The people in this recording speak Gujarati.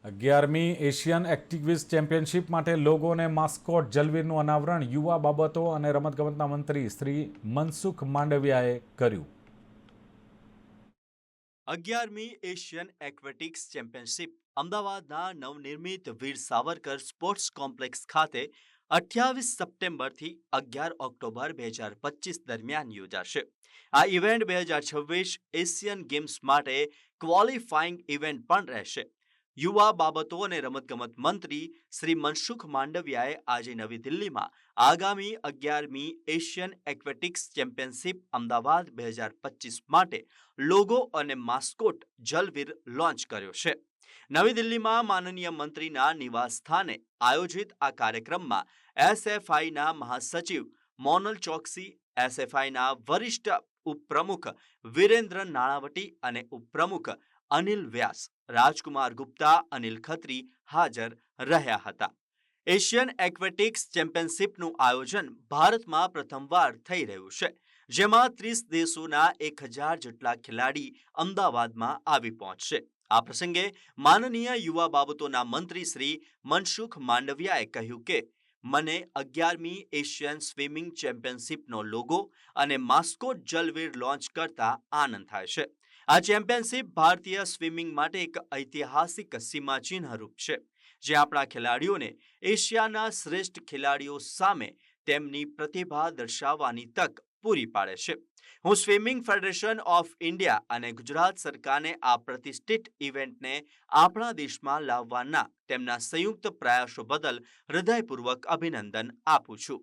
11મી એશિયન એક્ટિવિઝ ચેમ્પિયનશિપ માટે લોગો અને માસ્કોટ જલવીરનું અનાવરણ યુવા બાબતો અને રમતગમતના મંત્રી શ્રી મનસુખ માંડવિયાએ કર્યું. 11મી એશિયન એક્વેટિક્સ ચેમ્પિયનશિપ અમદાવાદના નવનિર્મિત વીર સાવરકર સ્પોર્ટ્સ કોમ્પ્લેક્સ ખાતે 28 સપ્ટેમ્બરથી 11 ઓક્ટોબર 2025 દરમિયાન યોજાશે. આ ઇવેન્ટ 2026 એશિયન ગેમ્સ માટે ક્વોલિફાઇંગ ઇવેન્ટ પણ રહેશે. યુવા બાબતો અને રમતગમત મંત્રી શ્રી મનસુખ માંડવિયાએ આજે નવી દિલ્હીમાં આગામી 11મી એશિયન એક્વેટિક્સ ચેમ્પિયનશિપ અમદાવાદ 2025 માટે લોગો અને માસ્કોટ જલવીર લોન્ચ કર્યો છે. નવી દિલ્હીમાં માનનીય મંત્રીના નિવાસ સ્થાને આયોજિત આ કાર્યક્રમમાં એસએફઆઈના મહાસચિવ મોનલ ચોકસી, એસએફઆઈના વરિષ્ઠ ઉપપ્રમુખ વિરેન્દ્ર નાણાવટી અને ઉપપ્રમુખ અનિલ વ્યાસ, રાજકુમાર ગુપ્તા, અનિલ ખત્રી હાજર રહ્યા હતા. એશિયન એક્વેટિક્સ ચેમ્પિયનશિપનું આયોજન ભારતમાં પ્રથમવાર થઈ રહ્યું છે, જેમાં 30 દેશોના 1000 જેટલા ખેલાડી અમદાવાદમાં આવી પહોંચશે. આ પ્રસંગે માનનીય યુવા બાબતોના મંત્રી શ્રી મનસુખ માંડવિયાએ કહ્યું કે મને 11મી એશિયન સ્વિમિંગ ચેમ્પિયનશિપનો લોગો અને માસ્કોટ જલવીર લોન્ચ કરતા આનંદ થાય છે. આ ચેમ્પિયનશિપ ભારતીય સ્વિમિંગ માટે એક ઐતિહાસિક સીમાચિહ્નરૂપ છે, જે આપણા ખેલાડીઓને એશિયાના શ્રેષ્ઠ ખેલાડીઓ સામે તેમની પ્રતિભા દર્શાવવાની તક પૂરી પાડે છે. હું સ્વિમિંગ ફેડરેશન ઓફ ઇન્ડિયા અને ગુજરાત સરકારને આ પ્રતિષ્ઠિત ઇવેન્ટને આપણા દેશમાં લાવવાના તેમના સંયુક્ત પ્રયાસો બદલ હૃદયપૂર્વક અભિનંદન આપું છું.